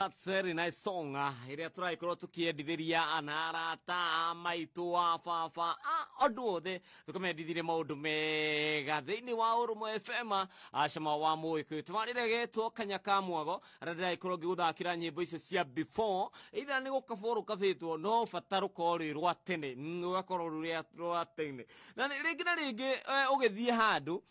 That's very nice song. Iria turaikoro tukiendithiria anarata maitu wa baba andu othe tukamendithire maundu mega thiini wa Urumo FM acama wa muiku tumarire getwo kanya ka mwago aria ndiraikorwo ngiguthakira nyimbo icio cia before either ni gukaboru kabitwo no bataru kori rwa tene ugakorwo rwa tene na ringi na ringi ugithie handu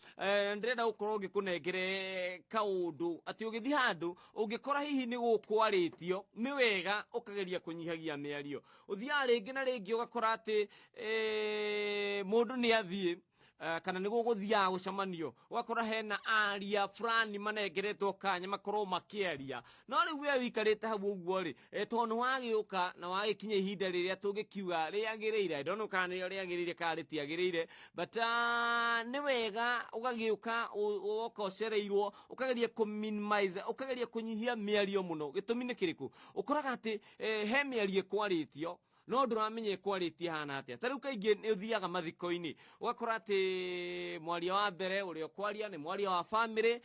ndirenda gukorwo ngikunengere kaundu ati ugithie handu ungikora hihi ni gukwaritio ni wega ukageria kunyihagia miario uthia ringi na ringi ugakora ati mundu ni athie kana ni guguthia gucamanio ugakora hena aria fulani manengeretwo kanya makorwo makiaria no riu we wikarite hau uguo ri tondu wagiuka na wagikinya ihinda riria tungikiuga riagirire ndono kana ni riagirire kana ritiagirire but ni wega ugagiuka ugoka ucereirwo ukageria ku minimize ukageria kunyihia miario muno gitumi ni kiriku ukoraga ati he miario kwaritio no nduramenye quality hana atia tariu kaingi ni uthiaga mathiko-ini ugakora ati mwaria wa mbere urio kwaria ni mwaria wa family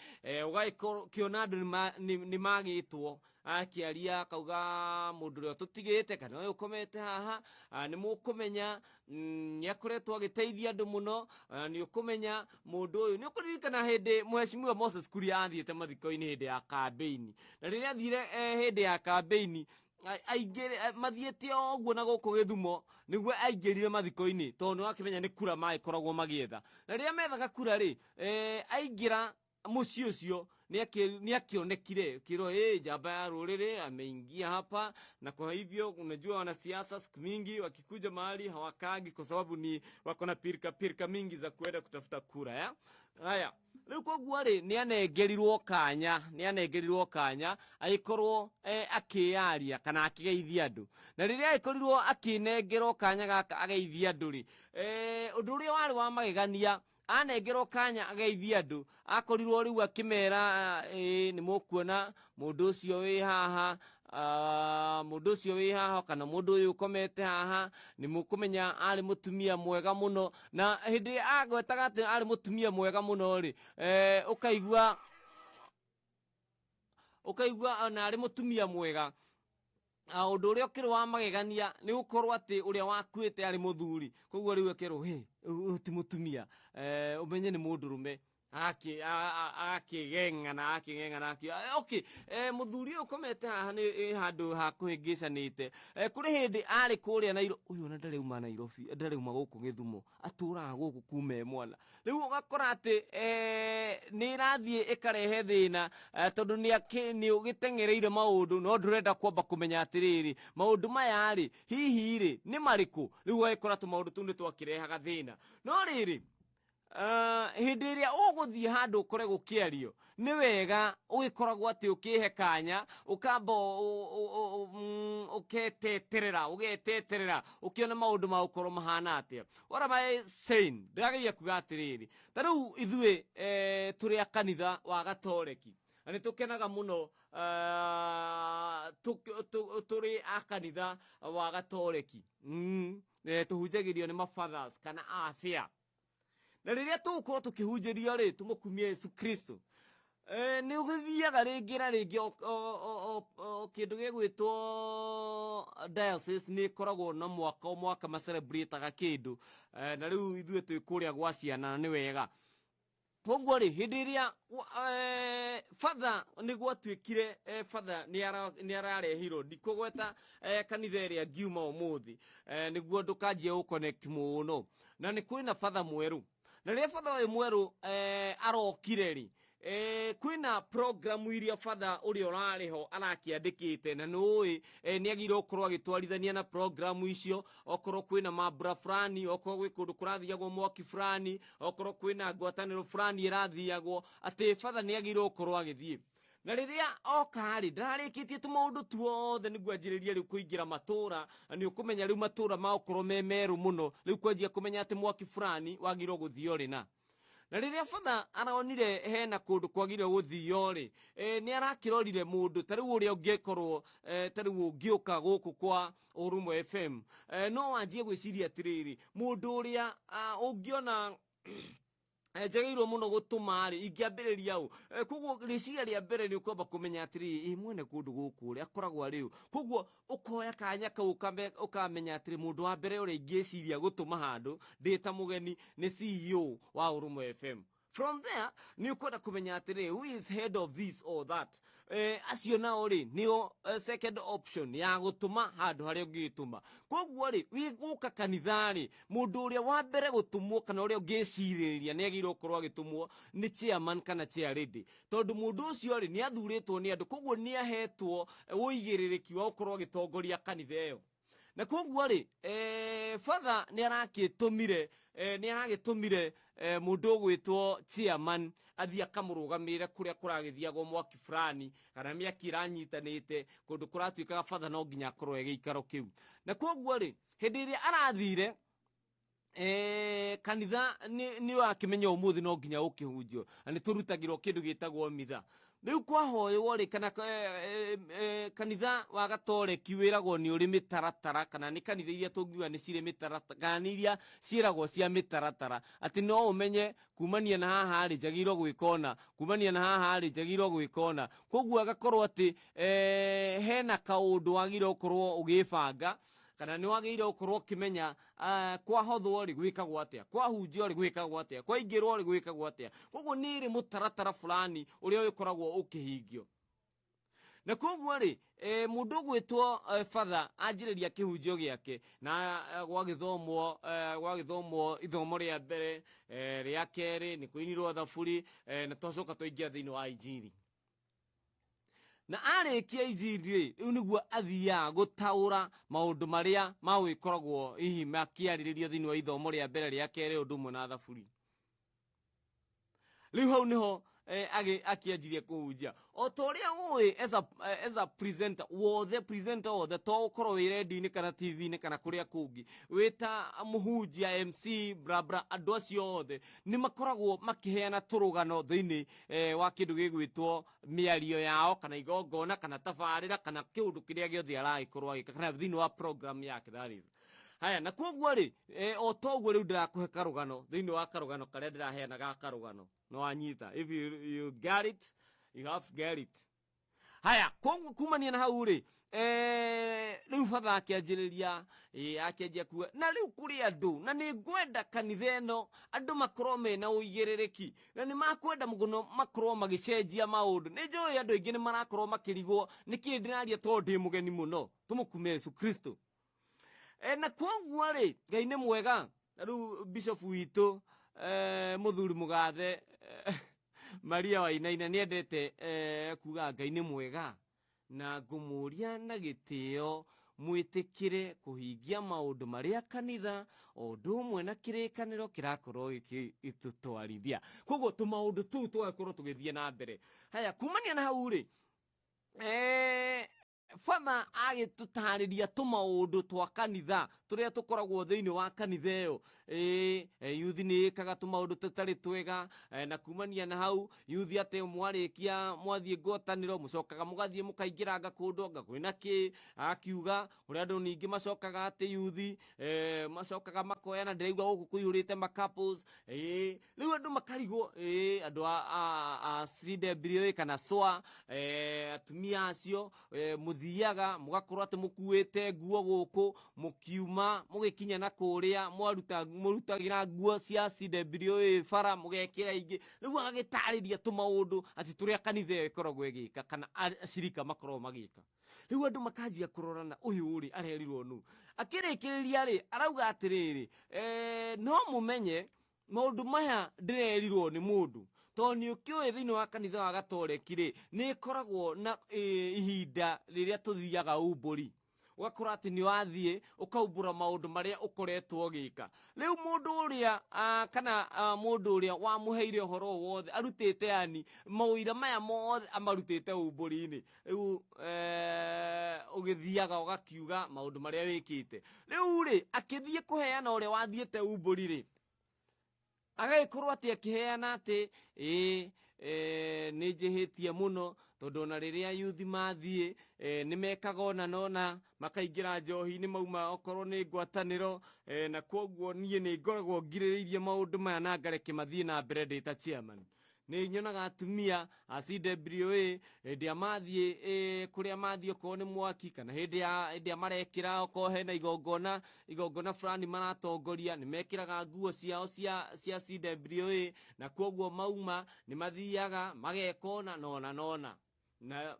ugakiona andu ni magitwo akiaria kauga mundu rio tutigite kana uyu ukomete haha ni mukumenya ni akoretwo agiteithia andu muno ni ukumenya mundu uyu ni ukuririkana hindi mheshimiwa Moses Kuria athiete mathiko-ini hindi ya campaign na riria athire hindi ya campaign aingire mathiete oguo na guku Githumo niguo aingirire mathiko-ini tondu akimenya ni kura mai koragwo magietha na riria methaga kura ri aingira muci ucio ni akionekire kiro jamba ya ruriri ameingia hapa na kwa hivyo unajua wanasiasa siku mingi wakikuja mahali hawakagi kwa sababu ni wako na pirika mingi za kwenda kutafuta kura ya haya riu koguo ri ni anengerirwo kanya aikorwo akiaria kana akigeithia andu na riria aikorirwo akinengerwo kanya gaka ageithia andu ri undu uria wari wa magegania anengerwo kanya ageithia andu akorirwo riu akimera ni mukuona mundu ucio wi haha kana mundu uyu ukomete haha ni mukumenya ari mutumia mwega muno na hindi agwetaga ati ari mutumia mwega muno ri ukaigua ona ari mutumia mwega undu uria ukiri wa magegania ni gukorwo ati uria wakuite ari muthuri koguo riu akirwo ti mutumia umenye ni mundurume akigeng'ana okay muthuri uyu ukomete haha ni handu ha kuhingicanite kuri hindi ari kuria Nairobi uyu na ndariuma Nairobi ndariuma guku Githumo aturaga guku kuma mwana riu ugakora ati ni irathie ikarehe thina tondu ni ugitengereire maundu no ndurenda kwamba kumenya atiriri maundu maya ri hihi ri ni mariku riu ugakora tu maundu tu ni twakirehaga thina no riri hindi iria uguthie handu ukore gukiario ni wega ugikoragwo ati ukihe kanya ukamba ugeteterera ukiona maundu ma ukorwo mahana atia what am I saying ndirageria kuga atiriri tariu ithue turi a kanitha wa Gatoreki ani tukenaga muno turi a kanitha wa Gatoreki tuhunjagirio ni mafathers kana afia na riria tugukorwo tukihunjirio ri tumukumie Yesu Kristo ni ugithiaga ringi na ringi kindu gigwitwo diocese ni koragwo na mwaka ma celebrate kindu na riu ithue twi kuria gwa ciana ni wega koguo ri hindi iria father niguo atwikire father ni ararehirwo ndikugweta kanitha iria ngiuma umuthi niguo ndukanjie uconnect muno na ni kwina father mweru na riria father uyu mweru arokire ri kwina program iria father uri urariho arakiandikite na nui ni agire ukorwo agitwarithania na program icio okorwo kwina mabra fulani okorwo gwi kundu kurathiagwo mwaki fulani okorwo kwina ngwataniro fulani irathiagwo ati father ni agire ukorwo agithie na riria okari ndararikitie tu maundu tuothe niguo anjiririe riu kuingira matura ni ukumenya riu matura ma ukorwo memeru muno riu kwanjia kumenya ati mwaki fulani wagirwo guthio rina na riria father aronire hena kundu kwagire guthio ri ni arakirorire mundu tariu uria ungekorwo tariu ungiuka guku kwa Urumo FM no wanjie gwiciria atiriri mundu uria ungiona njagĩrĩirwo mũno gũtũma rĩ ingĩambĩrĩria ũ koguo rĩciria rĩa mbere nĩ ũkwamba kũmenya atĩrĩrĩ mwene kũndũ gũkũ rĩ akoragwo arĩ ũ koguo ũkoya kanya kau ũkamenya atĩrĩ mũndũ wa mbere ũrĩa ingĩciria gũtũma handũ ndĩ ta mũgeni nĩ CEO wa Ũrũmwe FM. From there nĩ ũkwenda kũmenya atĩrĩ who is head of this or that acio nao rĩ nĩo second option ya gũtũma handũ harĩa ũngĩtũma. Koguo rĩ wĩgũka kanitha rĩ mũndũ ũrĩa wa mbere gũtũmwo kana ũrĩa ũngĩcirĩrĩria nĩ agĩrĩirwo gũkorwo agĩtũmwo nĩ chairman kana chair lady, tondũ mũndũ ũcio rĩ nĩ athurĩtwo nĩ andũ koguo nĩ ahetwo ũigĩrĩrĩki wa gũkorwo agĩtongoria kanitha ĩyo. Na koguo rĩ father nĩ aragĩtũmire mũndũ ũgwĩtwo chairman athiĩ akamũrũgamĩrĩre kũrĩa kũragĩthiagwo mwaki fulani kana mĩaki ĩranyitanĩte kũndũ kũratuĩkaga father no nginya akorwo gĩikaro kĩu. Na koguo rĩ hĩndĩ ĩrĩa arathire kanitha nĩ wakĩmenya ũmũthĩ no nginya ũkĩhunjio na nĩ tũrutagĩrwo kĩndũ gĩtagwo mitha. Rĩu kwahoywo rĩ kana kanitha wa gatoreki wĩragwo nĩ ũrĩ mĩtaratara kana nĩ kanitha iria tũngiuga nĩ cirĩ mĩtaratara kana nĩ iria ciĩragwo cia mĩtaratara atĩ no ũmenye kumania na haha rĩ njagĩrĩirwo gwĩka ũna kumania na haha rĩ njagĩrĩirwo gwĩka ũna. Koguo agakorwo atĩ hena kaũndũ wagĩrĩirwo gũkorwo ũgĩbanga kana nĩ wagĩrĩirwo gũkorwo ũkĩmenya kwahothwo rĩ gwĩkagwo atĩa, kwahunjio rĩ gwĩkagwo atĩa, kwaingĩrwo rĩ gwĩkagwo atĩa. Koguo nĩ ĩrĩ mũtaratara fulani ũrĩa ũkoragwo ũkĩhingio. Na koguo rĩ mũndũ ũgwĩtwo father anjĩrĩria kĩhunjio gĩake na gwagĩthomwo ithomo rĩa mbere rĩa kerĩ nĩ kũinirwo thaburi na twacoka twaingĩra thĩinĩ wa injiri. Na arĩkia injiri rĩu nĩguo athiaga gũtaũra maũndũ marĩa magĩkoragwo hihi makĩarĩrĩrio thĩinĩ wa ithomo rĩa mbere rĩa kerĩ ũndũ ũmwe na thaburi. Rĩu hau nĩho akĩanjirie kũhunjia o ta ũrĩa ũĩ as a presenter wothe to ũkorwo wĩ redio-inĩ kana TV-inĩ kana kũrĩa kũngĩ wĩ ta mũhunjia MC bra andũ acio othe nĩ makoragwo makĩheana tũrũgano thĩinĩ wa kĩndũ gĩgwĩtwo mĩario yao kana igongona kana tabarĩra kana kĩũndũ kĩrĩa gĩothe aragĩkorwo agĩka kana thĩinĩ wa program yake that is. Haya na koguo rĩ o ta ũguo rĩu ndĩrakũhe karũgano thĩinĩ wa karũgano karĩa ndĩraheana ga karũgano no anyita if you got it you have get it. Haya koguo kumania na hau rĩ rĩu father akĩanjia kuga na rĩu kũrĩ andũ na nĩ ngwenda kanitha ĩno andũ makorwo mena ũigĩrĩrĩki na nĩ makwenda mũno makorwo magĩcenjia maũndũ. Nĩ njũĩ andũ aingĩ nĩ marakorwo makĩrigwo nĩkĩ ndĩraria tondũ ndĩ mũgeni mũno tũmũkume Yesu Kristo. Na koguo rĩ Ngai nĩ mwega. Rĩu bishop witũ mũthuri mũgathe Maria Wainaina nĩ endete kuga Ngai nĩ mwega na ngũmũria na gĩtĩo mwĩtĩkĩre kũhingia maũndũ marĩa kanitha o ũndũ ũmwe na kĩrĩkanĩro kĩrakorwo gĩgĩtũtwarithia. Koguo tũmaũndũ tũu tũgakorwo tũgĩthiĩ na mbere. Haya kumania na hau rĩ father agĩtũtarĩria tũmaũndũ twa kanitha tũrĩa tũkoragwo thĩinĩ wa kanitha ĩyo. Youth nĩ ĩkaga tũmaũndũ tũtarĩ twega na kumania na hau youth atĩ mwarĩkia mwathiĩ ngwatanĩro mũcokaga mũgathiĩ mũkaingĩranga kũndũ anga kwĩna kĩ akiuga ũrĩa andũ ningĩ macokaga atĩ youth macokaga makoyana ndĩraigua gũkũ kũihũrĩte ma couples. Rĩu andũ makarigwo andũ a CWA kana SWA atumia acio mũthiaga mũgakorwo atĩ mũkuĩte nguo gũkũ mũkiuma mũgĩkinya na kũrĩa mũrutagĩra nguo cia CWA bara mũgekĩra ingĩ. Rĩu agagĩtarĩria tũmaũndũ atĩ tũrĩa kanitha ĩyo ĩkoragwo ĩgĩka kana acirika makoragwo magĩka. Rĩu andũ makanjia kũrorana ũyũ rĩ arerirwo nũ. Akĩrĩkĩrĩria rĩ arauga atĩrĩrĩ no mũmenye maũndũ maya ndĩrerirwo nĩ mũndũ tondũ nĩ ũkĩũĩ thĩinĩ wa kanitha wa gatoreki rĩ nĩ ĩkoragwo na ihinda rĩrĩa tũthiaga umbũri. Ũgakora atĩ nĩ wathiĩ ũkaumbũra maũndũ marĩa ũkoretwo ũgĩka. Rĩu mũndũ ũrĩa kana mũndũ ũrĩa wamũheire ũhoro wothe arutĩte yani maũira maya mothe amarutĩte umbũri-inĩ. Rĩu ũgĩthiaga ũgakiuga maũndũ marĩa wĩkĩte. Rĩu rĩ akĩthiĩ kũheana ũrĩa wathiĩte umbũri rĩ agagĩkorwo atĩ akĩheana atĩ nĩ njĩhĩtie mũno tondũ na rĩrĩa yuthi mathiĩ nĩ mekaga ona nona makaingĩra njohi-inĩ mauma okorwo nĩ ngwatanĩro na kwoguo niĩ nĩ ngoragwo ngirĩrĩirie maũndũ maya na ngareke mathiĩ na mbere ndĩ ta chairman. Nĩ nyonaga atumia a CWA hĩndĩ mathiĩ kũrĩa mathiĩ okorwo nĩ mwaki kana hĩndĩ ya marekĩra okorwo hena igongona fulani maratongoria nĩ mekĩraga nguo ciao cia CWA na kwoguo mauma nĩ mathiaga mageka nona na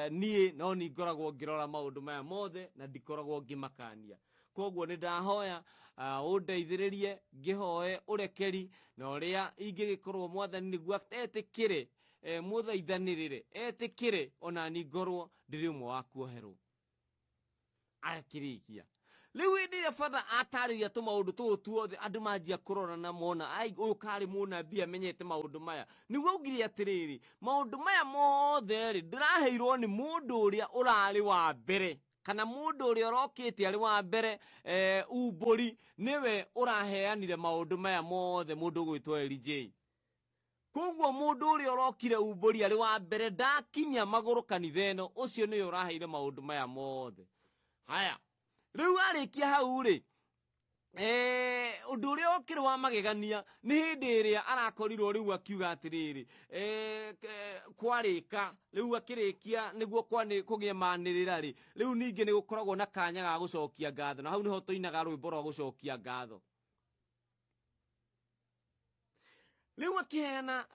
niĩ no nĩ ngoragwo ngĩrora maũndũ maya mothe na ndikoragwo ngĩmakania. Kwoguo nĩ ndahoya ũndeithĩrĩrie ngĩhoe ũrekeri na ũrĩa ingĩgĩkorwo mwathani nĩguo etĩkĩre mũthaithanĩrĩre etĩkĩre ona nĩ ngorwo ndĩrĩ ũmwe wa kuoherwo. Akĩrĩkia rĩu hĩndĩ ĩrĩa batha atarĩria tũmaũndũ tũtũ tuothe andũ manjia kũrora na mona ũyũ karĩ mũnabii amenyete maũndũ maya, nĩguo augire atĩrĩrĩ maũndũ maya mothe ndĩraheirwo nĩ mũndũ ũrĩa ũrarĩ wa mbere kana mũndũ ũrĩa ũrokĩte arĩ wa mbere umbũri nĩwe ũraheanire maũndũ maya mothe mũndũ ũgwĩtwo LJ. Kwoguo mũndũ ũrĩa ũrokire umbũri arĩ wa mbere ndakinya magũrũ kanitha ĩno ũcio nĩwe ũraheire maũndũ maya mothe. Haya rĩu arĩkia hau rĩ ũndũ ũrĩa ũkĩrĩ wa magegania nĩ hĩndĩ ĩrĩa arakorirwo rĩu akiuga atĩrĩrĩ kwarĩka rĩu akĩrĩkia nĩguo kũgĩe manĩrĩra rĩ rĩu ningĩ nĩ gũkoragwo na kanya ga gũcokia ngatho na hau nĩho tũinaga rwĩmbo rwa gũcokia ngatho. Rĩu akĩheana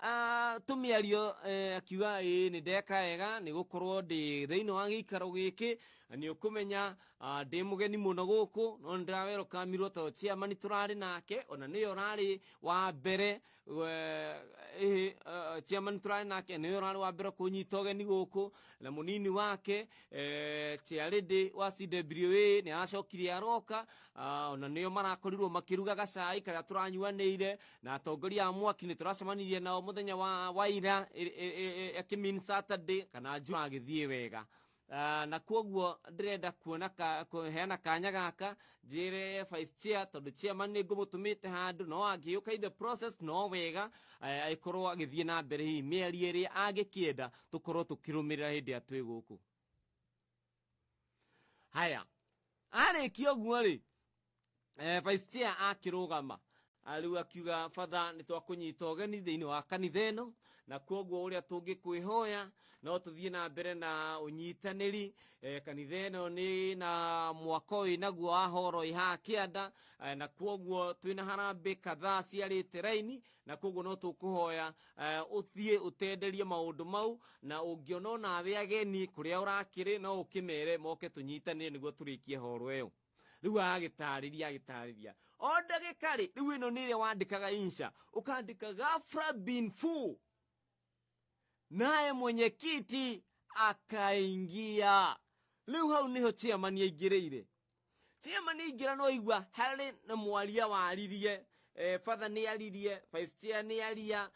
tũmĩario akiuga nĩ ndeka wega nĩ gũkorwo ndĩ thĩinĩ wa gĩikaro gĩkĩ na nĩ ũkũmenya ndĩ mũgeni mũno gũkũ no nĩ ndĩrawerokamirwo tondũ chairman tũrarĩ nake ona nĩwe ũrarĩ wa mbere chairman tũrarĩ nake nĩwe ũrarĩ wa mbere kũnyita ũgeni gũkũ na mũnini wake Charity wa CWA nĩ aracokire aroka ona nĩo marakorirwo makĩruga gacai karĩa tũranyuanĩire na atongoria a mwaki nĩ tũracemanirie nao mũthenya wa ira akĩmean Saturday kana Jumaa agĩthiĩ wega. Na kwoguo ndĩrenda kũheana kanya gaka njĩre vice chair tondũ chairman nĩ ngũmũtũmĩte handũ no angĩũka in the process no wega agĩkorwo agĩthiĩ na mbere hihi mĩario ĩrĩa angĩkĩenda tũkorwo tũkĩrũmĩrĩra hĩndĩ ĩrĩa twĩ gũkũ. Haya arĩkia ũguo rĩ vice chair akĩrũgama rĩu akiuga batha nĩ twakũnyita ũgeni thĩinĩ wa kanitha ĩno na kwoguo ũrĩa tũngĩkwĩhoya no tũthiĩ na mbere na ũnyitanĩri. Kanitha ĩno nĩ na mwaka ũyũ naguo wa horo iha kĩanda na kwoguo twĩna harambĩ kadhaa ciarĩte raini na kwoguo no tũkũhoya ũthiĩ ũtenderie maũndũ mau na ũngĩona onawe ageni kũrĩa ũrakĩrĩ no ũkĩmere moke tũnyitanĩre nĩguo tũrĩkie horo ĩyo. Rĩu agĩtarĩria o ndagĩka rĩ rĩu ĩno nĩ ĩrĩa wandĩkaga insha ũkandĩka ghafla bin fu naye mwenyekiti akaingia. Rĩu hau nĩho chairman aingĩrĩire. Chairman aingĩra no igua harĩ na mwaria waririe father nĩ aririe vice chair nĩ aria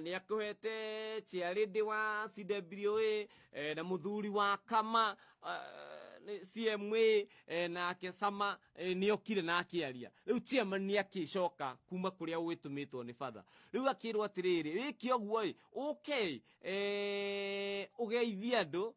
nĩ akũhete Charity wa CWA na mũthuri wa Kama CMA nake Sama nĩ okire na akĩaria. Rĩu chairman nĩ akĩcoka kuma kũrĩa gwĩtũmĩtwo nĩ father rĩu akĩrwo atĩrĩrĩ wĩke ũguo okay ũgeithie andũ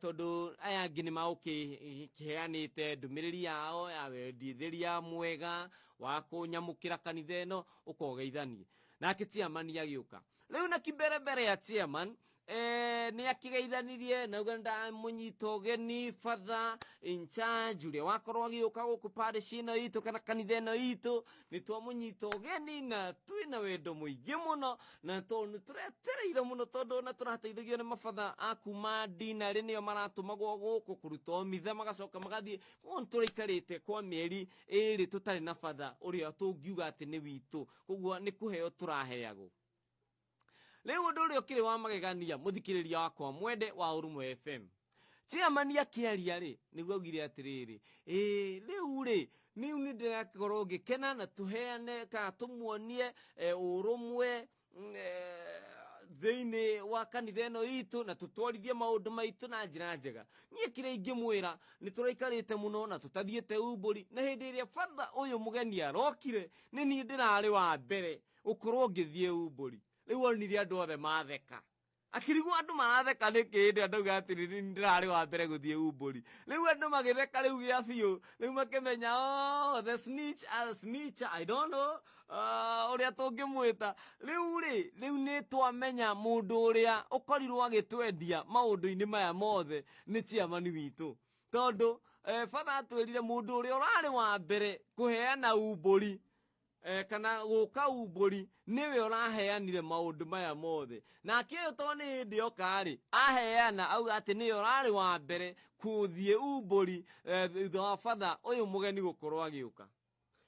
tondũ aya angĩ nĩ magũkĩheanĩte ndũmĩrĩri yao ya wendithĩria mwega wa kũnyamũkĩra kanitha ĩno ũkogeithanie. Nake chairman agĩũka rĩu na kĩmbere ya chairman nĩ akĩgeithanirie na uga ndamũnyita ũgeni father in charge ũrĩa wakorwo agĩũka gũkũ parish ĩno itũ kana kanitha ĩno itũ nĩ twamũnyita ũgeni na twĩna wendo mũingĩ mũno na nĩ tũretereire mũno tondũ ona tũrateithagio nĩ mabatha a kuma dinarĩ nĩo maratũmagwo gũkũ kũruta omitha magacoka magathiĩ kwoguo nĩ tũraikarĩte kwa mĩeri ĩrĩ tũtarĩ na batha ũrĩa tũngiuga atĩ nĩ witũ kwoguo nĩ kũheo tũraheagwo. Rĩu ũndũ ũrĩa ũkĩrĩ wa magegania mũthikĩrĩria wakwa mwende wa Ũrũmwe FM chairman akĩaria rĩ nĩguo augire atĩrĩrĩ rĩu rĩ niũ nĩ ndĩrakorwo ngĩkena na tũheane kana tũmuonie ũrũmwe thĩinĩ wa kanitha ĩno itũ na tũtwarithie maũndũ maitũ na njĩra njega. Niĩ kĩrĩa ingĩmwĩra nĩ tũraikarĩte mũno na tũtathiĩte umbũri na hĩndĩ ĩrĩa batha ũyũ mũgeni arokire nĩ niĩ ndĩrarĩ wa mbere ũkorwo ngĩthiĩ umbũri. riu onire andu othe matheka akirigwo andu maratheka niki andu gatiriri ndirari wa mbere guthie umburi riu andu magitheka riu gia biu riu makimenya the snitch I don't know uria tungimwita riu ni twamenya mundu uria ukorirwo agitwendia maundu-ini maya mothe ni chairman witu tondu father atwirire mundu uria urari wa mbere kuheana umburi kana guka umburi niwe uraheanire maundu maya mothe nake uyu to ni hindi okari aheana auga ati niwe urari wa mbere kuthie umburi thutha wa father uyu mugeni gukorwo agiuka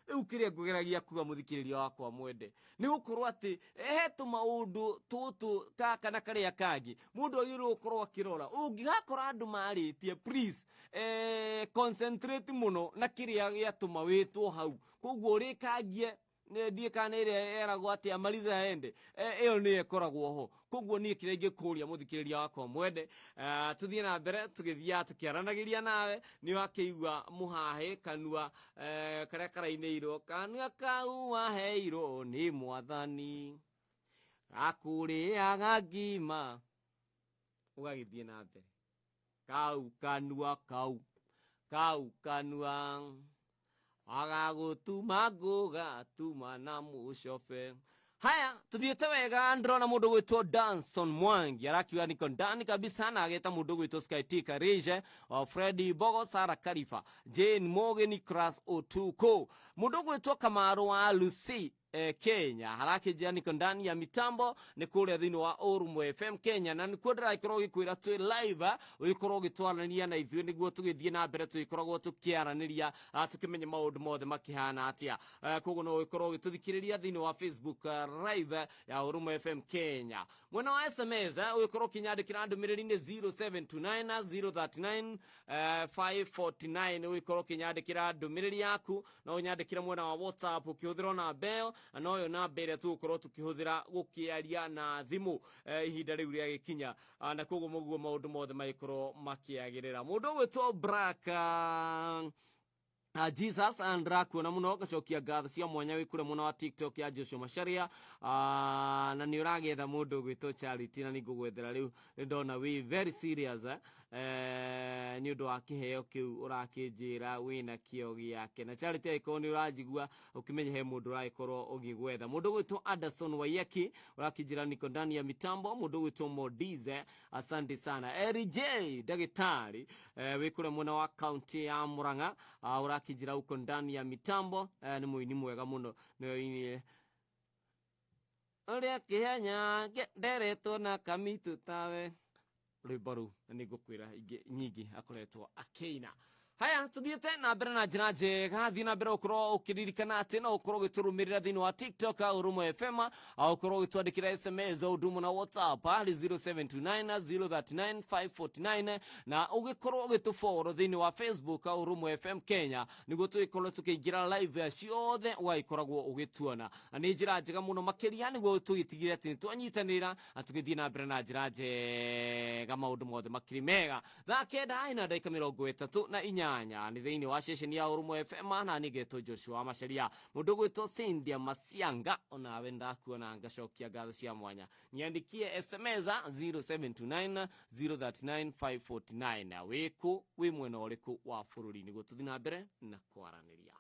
riu kiria ngugeragia kuga muthikiriria wakwa mwende ni gukorwo ati hetu maundu tutu kana karia kangi mundu agiru gukorwo akirora ungigakora andu maritie please concentrate muno na kiria giatuma witwo hau koguo urikangie ndie kana ire eragwo ati amaliza ende iyo ni ekoragwo ho koguo ni kire ngikuria muthikiriria wakwa mwende tuthie na mbere tugithia tukiaranagiria nawe ni wakeigua muhahe kanua karia karainirwo kanua kau waheirwo ni mwathani akuriaga ngima ugagithie na mbere kau kanua kau kanua agagutuma nguga tuma na mucobe haya tuthiete wega ndrona mundu gwitwo Danson Mwangi arakiuga niko ndani kabisa na ageta mundu gwitwo Skytika Rije Freddy Bogo Sara Karifa Jane Morgan Cross Otuko mundu gwitwo Kamaru wa Lucy Kenya harakijia niko ndani ya mitambo ni kuria thini wa Urumwe FM Kenya na nikuo ndiraikoro gikwira twi live ugikorwo gitwarania na ithuĩ niguo tugithie na mbere tugikoragwo tukiaraniria tukimenya maundu mothe makihana atia koguo no ugikorwo gituthikiriria thini wa Facebook live ya Urumwe FM Kenya mwena wa SMS ugikorwo kinyandikira ndumiriri-ini 0729 039 ugikorwo kinyandikira ndumiriri yaku na unyandikira mwena wa WhatsApp ukihũthĩra na bell no yo namba ĩrĩa tũgũkorwo tukihũthĩra gũkĩaria na thimũ ihinda rĩu rĩa gĩkinya na koguo mũguo maũndũ mothe magĩkorwo makĩagĩrĩra mũndũ gwĩtwo Black Jesus andrakuona muno gacokia ngatho cia mwanya wikure muno wa TikTok ya Joshua Macharia na ni uragetha mundu gwitwo Charity na ningugwethera riu ndona we very serious ni undu wa kiheo kiu urakinjira wina kio giake na Charity iko ni urajigua ukimenya he mundu uraikorwo ugigwetha mundu gwitwo Anderson Wayeki urakinjira niko ndani ya mitambo mundu gwitwo Modize asante sana RJ Dagitari wikure muno wa county ya Murang'a kijira uko ndani ya mitambo ni muini mwega muno ni uria kihenya nderetwo na kamitu tawe ribaru ni gukwira nyingi akoretwo akeina haya tuthiete na mbere na njira njega thina mbere ukorwo ukiririkana ati no ukorwo giturumirira thini wa TikTok Urumwe FM au ukorwo gitwandikira SMS udumu na WhatsApp ali 0729039549 na ugikorwo gitufollow thini wa Facebook Urumwe FM Kenya niguo tuikorwo tukiingira live ya ciothe waikoragwo ugituona ni njira njega muno makiria niguo tugitigire ati twanyitanira atugithie na mbere na njira njega maundu mothe makiri mega thakenda ina dakika 34 ni thini wa station ya Urumwe FM na nigeto Joshua Macharia mundu gwitwo Cynthia Masianga ona wenda kuona ngacokia ngatho cia mwanya niandikie SMS 0729 039 wiku wi mwena uriku wa bururi niguo tuthina mbere na kwaraniria